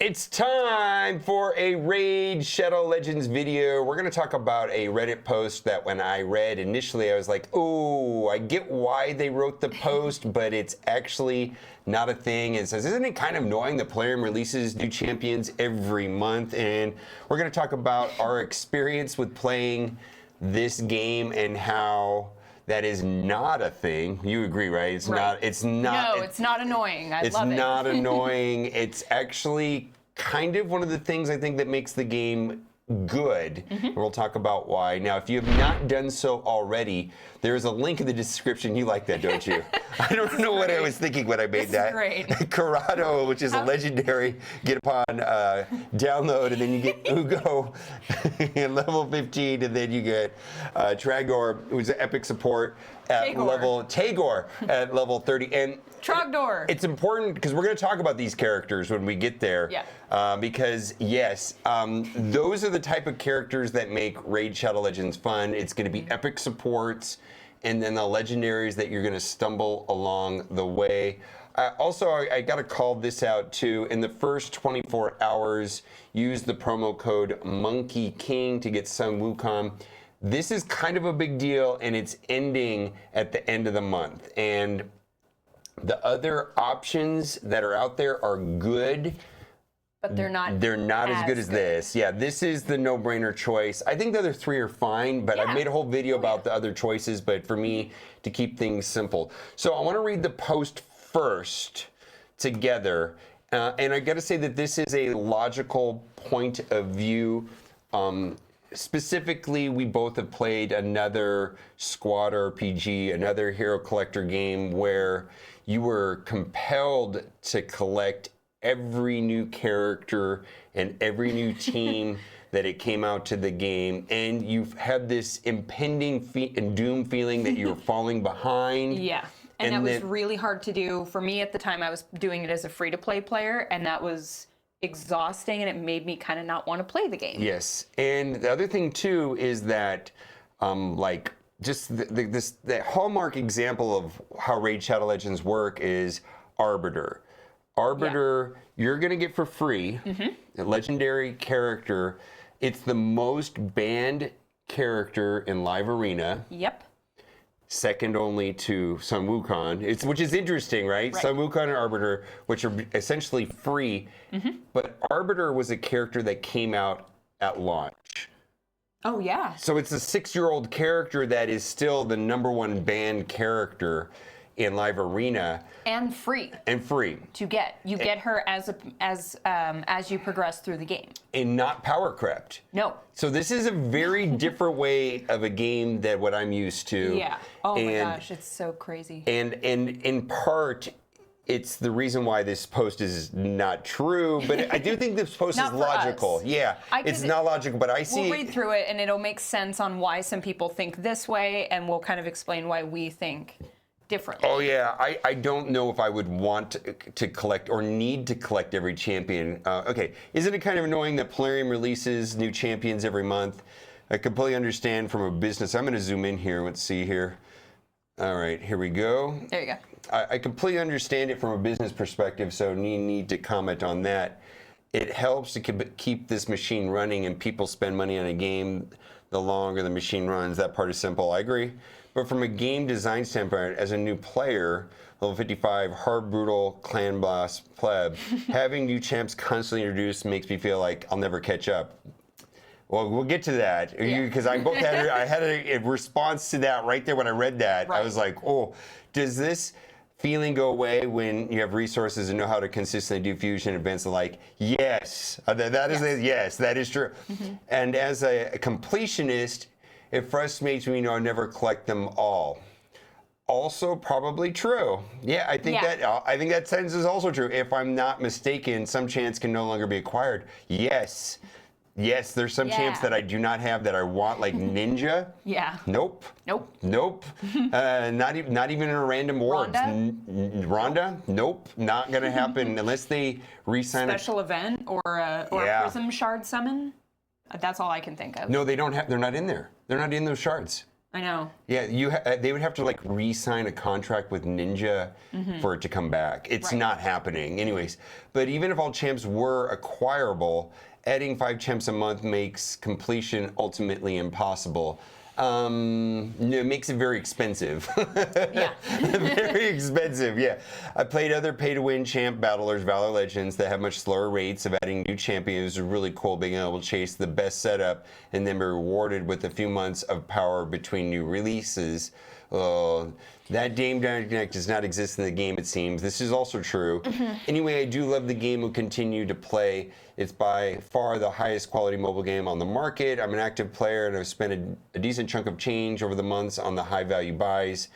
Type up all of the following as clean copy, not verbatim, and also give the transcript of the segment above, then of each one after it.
It's time for a Raid Shadow Legends video. We're going to talk about a Reddit post that when I read initially, I was like, oh, I get why they wrote the post, but it's actually not a thing. It says, isn't it kind of annoying that Plarium releases new champions every month? And we're going to talk about our experience with playing this game and how that is not a thing. You agree, right? It's not. It's not. No, it's not annoying. I love it. It's not annoying. It's actually kind of one of the things I think that makes the game good. We'll talk about why. Now, if you have not done so already, there is a link in the description. You like that, don't you? I don't know what I was thinking when I made that. Great. Corrado, which is a legendary, get upon download, and then you get Ugo in level 15, and then you get Tragor, who's an epic support at Tagor at level 30. And Trogdor. it's important because we're going to talk about these characters when we get there. Yeah. Because, yes, those are the type of characters that make Raid Shadow Legends fun. It's going to be epic supports and then the legendaries that you're going to stumble along the way. Also, I got to call this out too. In the first 24 hours, use the promo code Monkey King to get Sun Wukong. This is kind of a big deal, and it's ending at the end of the month. And the other options that are out there are good, but they're not as good as this. Yeah, this is the no-brainer choice. I think the other three are fine, but I made a whole video about the other choices, but for me, to keep things simple. So I want to read the post first together, and I got to say that this is a logical point of view. Specifically, we both have played another squad RPG, another hero collector game where you were compelled to collect every new character and every new team that it came out to the game, and you've had this impending doom feeling that you're falling behind. Yeah. And that was really hard to do. For me at the time, I was doing it as a free-to-play player, and that was exhausting, and it made me kind of not want to play the game. Yes, and the other thing too is that, like, just the hallmark example of how Raid Shadow Legends work is Arbiter. Arbiter, you're gonna get for free a legendary character. It's the most banned character in Live Arena. Yep. Second only to Sun Wukong, which is interesting, right? Sun Wukong and Arbiter, which are essentially free, but Arbiter was a character that came out at launch. Oh, yeah. So it's a 6-year-old character that is still the #1 banned character in Live Arena. And free. And free. To get. You get her as you progress through the game. And not power crept. No. So this is a very different way of a game than what I'm used to. Yeah. Oh my gosh, it's so crazy. And in part, it's the reason why this post is not true, but I do think this post is logical. Yeah, it's not logical, but I see. We'll read through it, and it'll make sense on why some people think this way, and we'll kind of explain why we think differently. Oh yeah, I don't know if I would want to collect or need to collect every champion. Okay, isn't it kind of annoying that Plarium releases new champions every month? I completely understand from a business. I'm going to zoom in here. Let's see here. All right, here we go. There you go. I completely understand it from a business perspective, so need to comment on that. It helps to keep this machine running, and people spend money on a game the longer the machine runs. That part is simple. I agree. But from a game design standpoint, as a new player, level 55, hard, brutal, clan boss, pleb, having new champs constantly introduced makes me feel like I'll never catch up. Well, we'll get to that, because I had a response to that right there when I read that. I was like, oh, does this feeling go away when you have resources and know how to consistently do fusion events? Like, yes, yes, that is true. And as a completionist, it frustrates me, I never collect them all. Also, probably true. Yeah, I think that sentence is also true. If I'm not mistaken, some champs can no longer be acquired. Yes. Yes, there's some champs that I do not have that I want, like Ninja. Yeah. Nope. Nope. Nope. Not even in a random orbs. Rhonda? Nope. Not gonna happen unless they re-sign special event or a Prism Shard summon. That's all I can think of. No, they don't have. They're not in there. They're not in those shards. I know. Yeah, they would have to like re-sign a contract with Ninja for it to come back. It's not happening, anyways. But even if all champs were acquirable, adding 5 champs a month makes completion ultimately impossible. It makes it very expensive. Yeah. Very expensive, yeah. I played other pay-to-win champ battlers, Valor Legends, that have much slower rates of adding new champions. It was really cool being able to chase the best setup and then be rewarded with a few months of power between new releases. That game dynamic does not exist in the game, it seems. This is also true. Anyway, I do love the game. Will continue to play. It's by far the highest quality mobile game on the market. I'm an active player and I've spent a decent chunk of change over the months on the high value buys.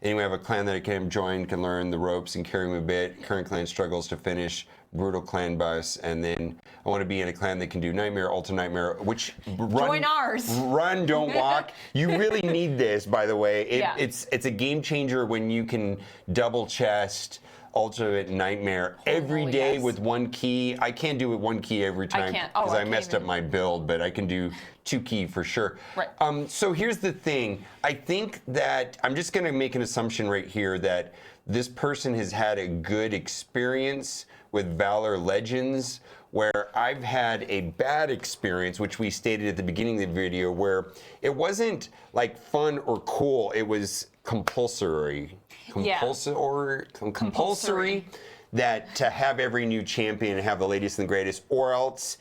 Anyway, I have a clan that I can join, can learn the ropes and carry me a bit. Current clan struggles to finish brutal clan boss, and then I want to be in a clan that can do Nightmare, Ultra Nightmare, which Join ours. Run, don't walk. You really need this, by the way. It's a game changer when you can double chest Ultimate Nightmare every day with one key. I can't do it one key every time because I messed up my build, but I can do 2 key for sure. Right. So here's the thing. I think that I'm just going to make an assumption right here that this person has had a good experience with Valor Legends, where I've had a bad experience, which we stated at the beginning of the video, where it wasn't like fun or cool. It was compulsory. Compulsory that to have every new champion and have the latest and the greatest, or else.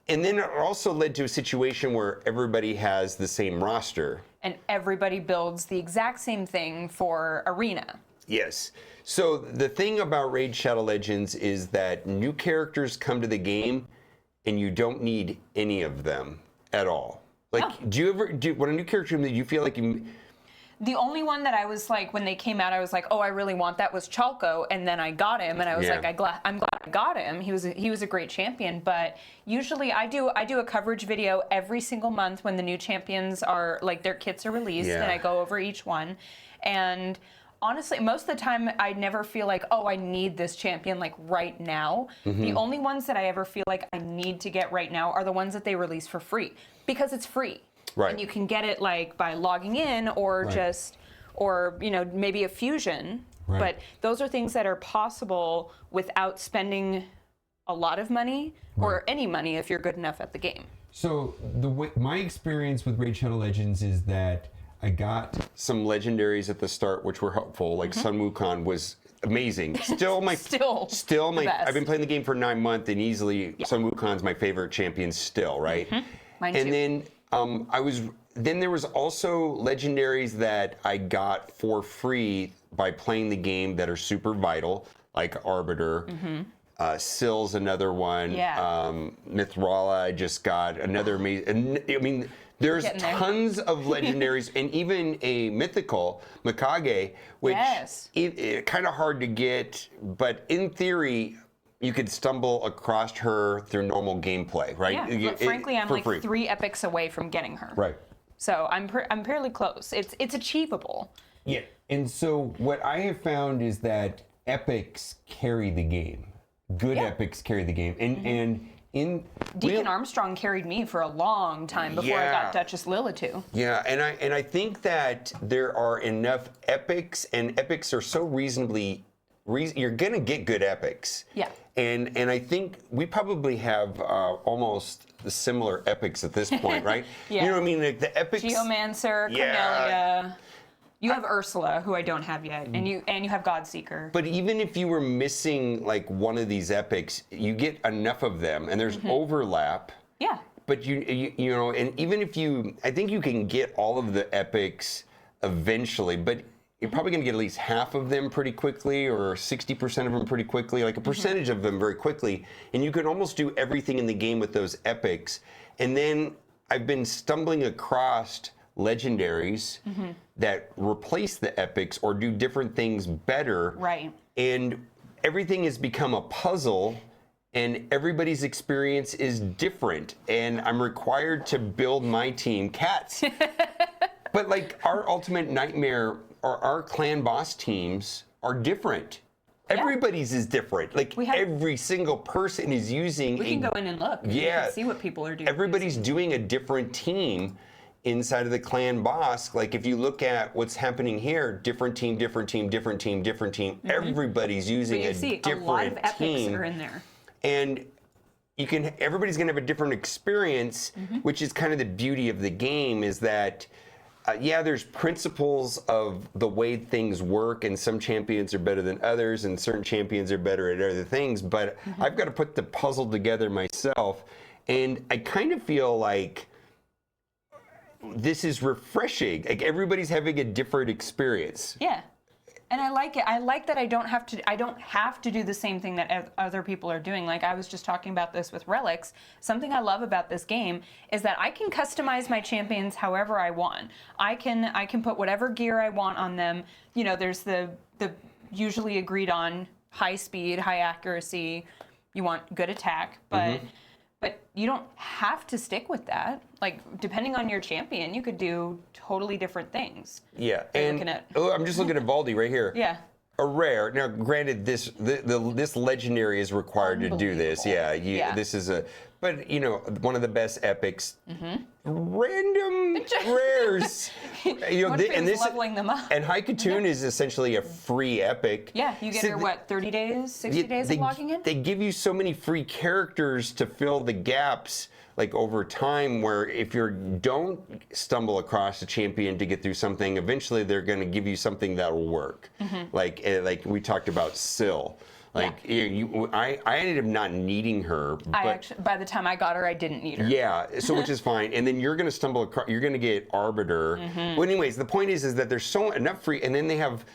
And then it also led to a situation where everybody has the same roster. And everybody builds the exact same thing for Arena. Yes. So the thing about Raid Shadow Legends is that new characters come to the game and you don't need any of them at all. Like, do you ever, when a new character comes, do you feel like you... The only one that I was like, when they came out, I was like, oh, I really want that was Chalco, and then I got him, and I was like, I'm glad I got him. He was a great champion, but usually I do a coverage video every single month when the new champions are, like, their kits are released, and I go over each one, and honestly, most of the time, I never feel like, oh, I need this champion, like, right now. The only ones that I ever feel like I need to get right now are the ones that they release for free, because it's free. Right. And you can get it like by logging in or or you know, maybe a fusion. Right. But those are things that are possible without spending a lot of money or any money if you're good enough at the game. So my experience with Raid Shadow Legends is that I got some legendaries at the start, which were helpful. Like Sun Wukong was amazing. Still my best. I've been playing the game for 9 months, and easily Sun Wukong's my favorite champion still, right? Mine and too. then then there was also legendaries that I got for free by playing the game that are super vital, like Arbiter. Sill's another one. Mithrala I just got another amazing. I mean, there's tons of legendaries, and even a mythical Mikage, which it kind of hard to get, but in theory, you could stumble across her through normal gameplay, right? Yeah, but frankly, I'm like free. 3 epics away from getting her. Right. So I'm fairly close. It's achievable. Yeah, and so what I have found is that epics carry the game. Good epics carry the game, and in Deacon Armstrong carried me for a long time before I got Duchess Lilitu. Yeah, and I think that there are enough epics, and epics are so reasonably. You're gonna get good epics. Yeah. And I think we probably have almost the similar epics at this point, right? You know what I mean? Like the epics. Geomancer, Camellia. You have Ursula, who I don't have yet, and you have Godseeker. But even if you were missing like one of these epics, you get enough of them, and there's overlap. Yeah. But you know, and even if I think you can get all of the epics eventually, but you're probably going to get at least half of them pretty quickly, or 60% of them pretty quickly, like a percentage of them very quickly. And you can almost do everything in the game with those epics. And then I've been stumbling across legendaries that replace the epics or do different things better. Right. And everything has become a puzzle, and everybody's experience is different. And I'm required to build my team cats. But like our Ultimate Nightmare or our clan boss teams are different. Everybody's is different. Like every single person is using. We can go in and look. Yeah. We can see what people are doing. Everybody's doing a different team, inside of the clan boss, like if you look at what's happening here, different team, different team, different team, different team. Everybody's using But you a see, different a lot of epics team. are in there. And everybody's gonna have a different experience, which is kind of the beauty of the game, is that yeah, there's principles of the way things work, and some champions are better than others, and certain champions are better at other things, but I've got to put the puzzle together myself, and I kind of feel like this is refreshing. Like everybody's having a different experience. Yeah. And I like it. I like that I don't have to do the same thing that other people are doing. Like I was just talking about this with Relics. Something I love about this game is that I can customize my champions however I want. I can put whatever gear I want on them. You know, there's the usually agreed on high speed, high accuracy. You want good attack, but you don't have to stick with that. Like, depending on your champion, you could do totally different things. Yeah, and I'm just looking at Valdi right here. Yeah. A rare. Now, granted, this legendary is required to do this. Yeah, this is a. But you know, one of the best epics. Random rares. You know, and this leveling them up. And Haikatoon is essentially a free epic. Yeah, you get her what, 30 days, 60 days of logging in? They give you so many free characters to fill the gaps. Like over time, where if you don't stumble across a champion to get through something, eventually they're going to give you something that'll work. Like we talked about Syl. Like I ended up not needing her. But by the time I got her, I didn't need her. Yeah, so which is fine. And then you're going to stumble across. You're going to get Arbiter. Well, anyways, the point is that there's enough free, and then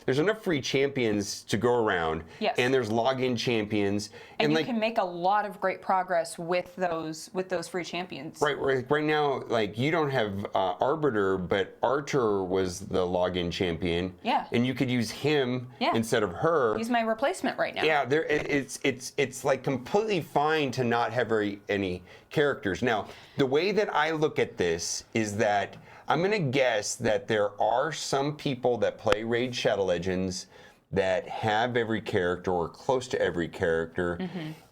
there's enough free champions to go around. Yes. And there's login champions. And you can make a lot of great progress with those free champions. Right now, like you don't have Arbiter, but Archer was the login champion. Yeah. And you could use him instead of her. He's my replacement right now. Yeah, it's like completely fine to not have any characters. Now, the way that I look at this is that I'm gonna guess that there are some people that play Raid Shadow Legends that have every character or close to every character,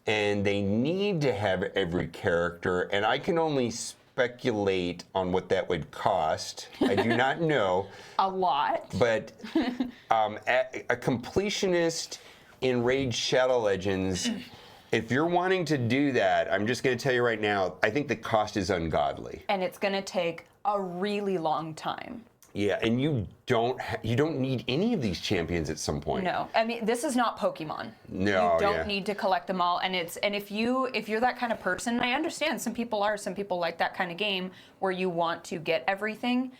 and they need to have every character, and I can only speculate on what that would cost. I do not know. A lot. But a completionist in Raid Shadow Legends, if you're wanting to do that, I'm just going to tell you right now, I think the cost is ungodly. And it's going to take a really long time. Yeah, and you don't need any of these champions at some point. No, I mean this is not Pokemon. No, you don't need to collect them all, and if you're that kind of person, I understand some people like that kind of game where you want to get everything.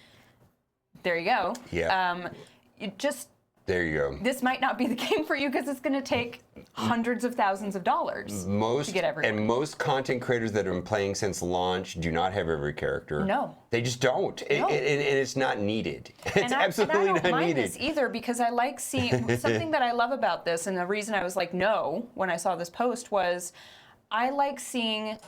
There you go. Yeah. There you go. This might not be the game for you because it's going to take hundreds of thousands of dollars to get everyone. And most content creators that have been playing since launch do not have every character. No. They just don't. No. And it's not needed. It's absolutely not needed. And I don't mind this either because I like seeing something that I love about this, and the reason I was like, no, when I saw this post was I like seeing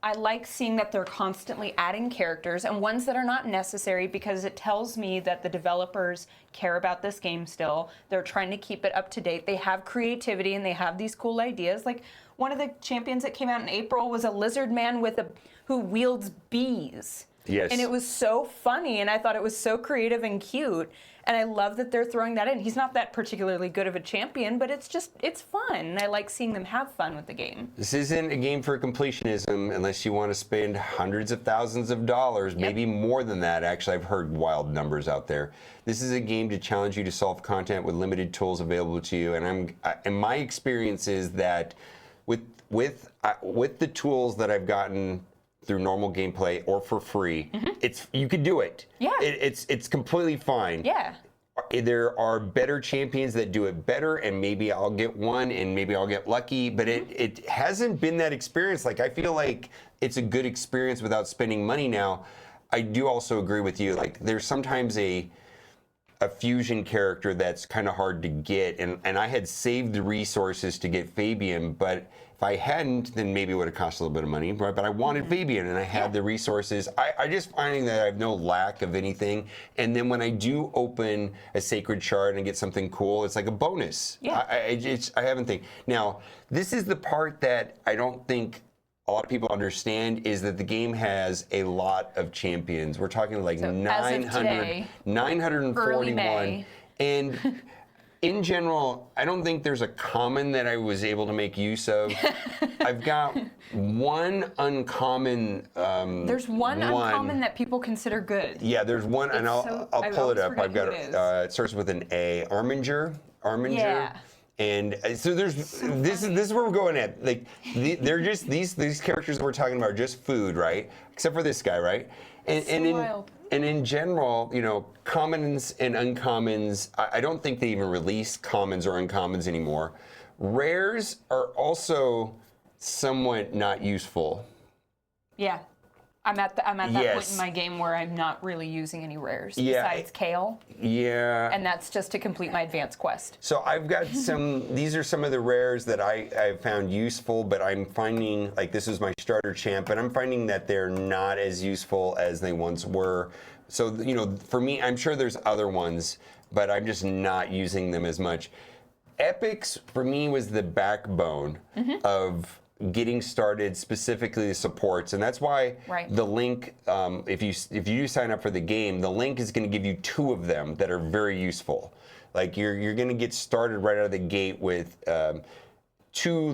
that they're constantly adding characters and ones that are not necessary because it tells me that the developers care about this game still. They're trying to keep it up to date. They have creativity and they have these cool ideas. Like one of the champions that came out in April was a lizard man who wields bees. Yes. And it was so funny and I thought it was so creative and cute. And I love that they're throwing that in. He's not that particularly good of a champion, but it's fun. And I like seeing them have fun with the game. This isn't a game for completionism unless you want to spend hundreds of thousands of dollars, maybe more than that. Actually, I've heard wild numbers out there. This is a game to challenge you to solve content with limited tools available to you. And my experience is that with the tools that I've gotten through normal gameplay or for free, you could do it. Yeah. It's completely fine. Yeah. There are better champions that do it better, and maybe I'll get one, and maybe I'll get lucky, but it hasn't been that experience. Like, I feel like it's a good experience without spending money now. I do also agree with you. Like, there's sometimes a fusion character that's kind of hard to get, and I had saved the resources to get Fabian, but if I hadn't, then maybe it would have cost a little bit of money, but I wanted Fabian, and I had the resources. I just finding that I have no lack of anything, and then when I do open a Sacred Shard and get something cool, it's like a bonus. Yeah. I haven't think. Now, this is the part that I don't think a lot of people understand is that the game has a lot of champions. We're talking like So as of today, 941. early May. And in general, I don't think there's a common that I was able to make use of. I've got one uncommon. There's one uncommon that people consider good. Yeah, there's one, and I'll pull it up. I've got it starts with an A. Arminger. Yeah. And so there's this is where we're going at. Like they're just these characters that we're talking about are just food, right? Except for this guy, right? And in general, you know, commons and uncommons, I don't think they even release commons or uncommons anymore. Rares are also somewhat not useful. Yeah. I'm at that point in my game where I'm not really using any rares besides Kale. Yeah. And that's just to complete my advanced quest. So I've got these are some of the rares that I've found useful, but I'm finding, like this is my starter champ, but I'm finding that they're not as useful as they once were. So, you know, for me, I'm sure there's other ones, but I'm just not using them as much. Epics, for me, was the backbone of getting started, specifically the supports, and that's why the link, if you do sign up for the game, the link is going to give you 2 of them that are very useful. Like you're going to get started right out of the gate with 2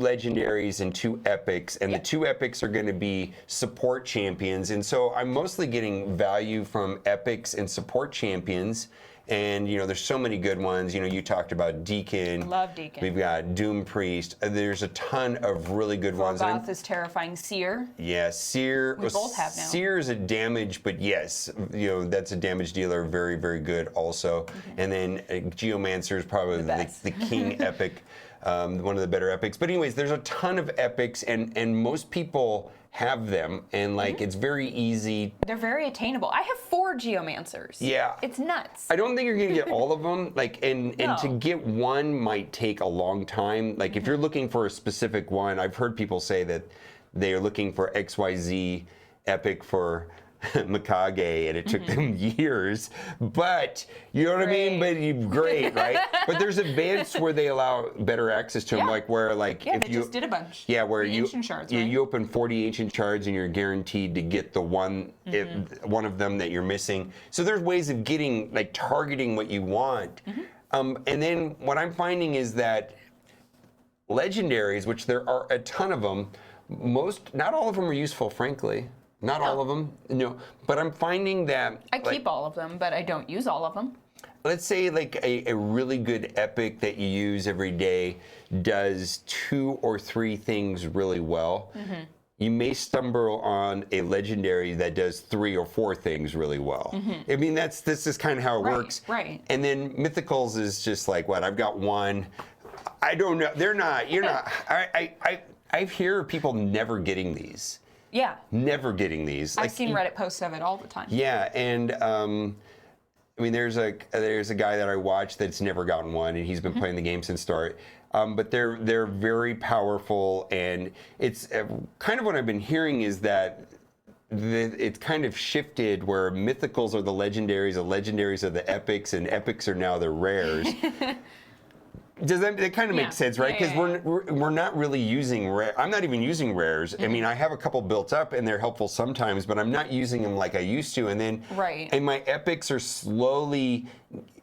legendaries and 2 epics, and the 2 epics are going to be support champions, and so I'm mostly getting value from epics and support champions. And, you know, there's so many good ones. You know, you talked about Deacon. Love Deacon. We've got Doom Priest. There's a ton of really good ones. Vorgoth is terrifying. Seer. Yeah, Seer. We both have now. Seer is a damage, but yes, you know, that's a damage dealer. Very, very good also. And then Geomancer is probably the king epic, one of the better epics. But anyways, there's a ton of epics, and most people have them, and like it's very easy. They're very attainable. I have 4 Geomancers. Yeah. It's nuts. I don't think you're gonna get all of them. Like, and to get one might take a long time. Like, if you're looking for a specific one, I've heard people say that they are looking for XYZ epic for Mikage, and it took them years, but you know what I mean? But great, right? But there's advanced where they allow better access to them, like where like if they just did a bunch. Yeah, where ancient shards, right? you open 40 ancient shards and you're guaranteed to get the one one of them that you're missing. So there's ways of getting like targeting what you want. And then what I'm finding is that legendaries, which there are a ton of them, not all of them are useful, frankly. Not all of them, no. But I'm finding that I keep all of them, but I don't use all of them. Let's say like a really good epic that you use every day does 2 or 3 things really well. You may stumble on a legendary that does 3 or 4 things really well. I mean, this is kind of how it works. Right. And then mythicals is just like, what? I've got one. I don't know. They're not. You're not. I hear people never getting these. Yeah. Never getting these. I've seen Reddit posts of it all the time. Yeah, and I mean, there's a guy that I watch that's never gotten one, and he's been playing the game since start. But they're very powerful, and it's kind of what I've been hearing is that it's kind of shifted where mythicals are the legendaries are the epics, and epics are now the rares. Does that kind of make sense, right? Because we're not really using rare. I'm not even using rares. I mean, I have a couple built up and they're helpful sometimes, but I'm not using them like I used to. And then, and my epics are slowly,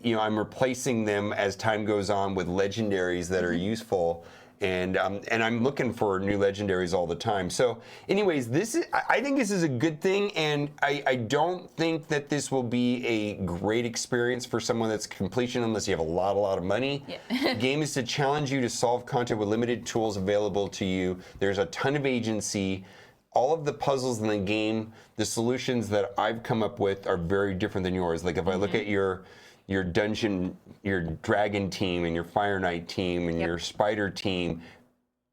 you know, I'm replacing them as time goes on with legendaries that are useful. And I'm looking for new legendaries all the time. So, anyways, I think this is a good thing, and I don't think that this will be a great experience for someone that's completion unless you have a lot of money. The game is to challenge you to solve content with limited tools available to you. There's a ton of agency. All of the puzzles in the game, the solutions that I've come up with are very different than yours. Like if I look at your dungeon, your dragon team and your fire knight team and your spider team,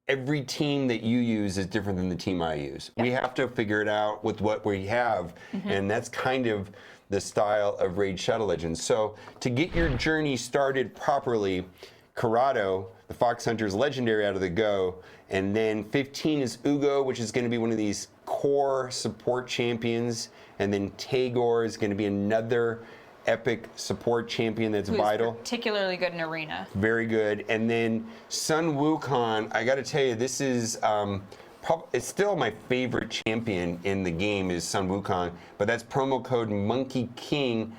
every team that you use is different than the team I use. We have to figure it out with what we have, and that's kind of the style of Raid Shadow Legends. So to get your journey started properly, Corrado, the Fox Hunter's legendary out of the go, and then 15 is Ugo, which is going to be one of these core support champions, and then Tagore is going to be another epic support champion that's vital. Particularly good in arena. Very good. And then Sun Wukong, I got to tell you, this is it's still my favorite champion in the game is Sun Wukong, but that's promo code Monkey King.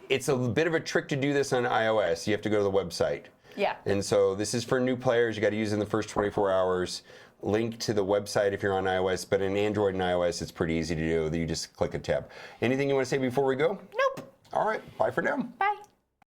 It's a bit of a trick to do this on iOS. You have to go to the website. Yeah. And so this is for new players. You got to use it in the first 24 hours. Link to the website if you're on iOS, but in Android and iOS, it's pretty easy to do. You just click a tab. Anything you want to say before we go? Nope. All right. Bye for now. Bye.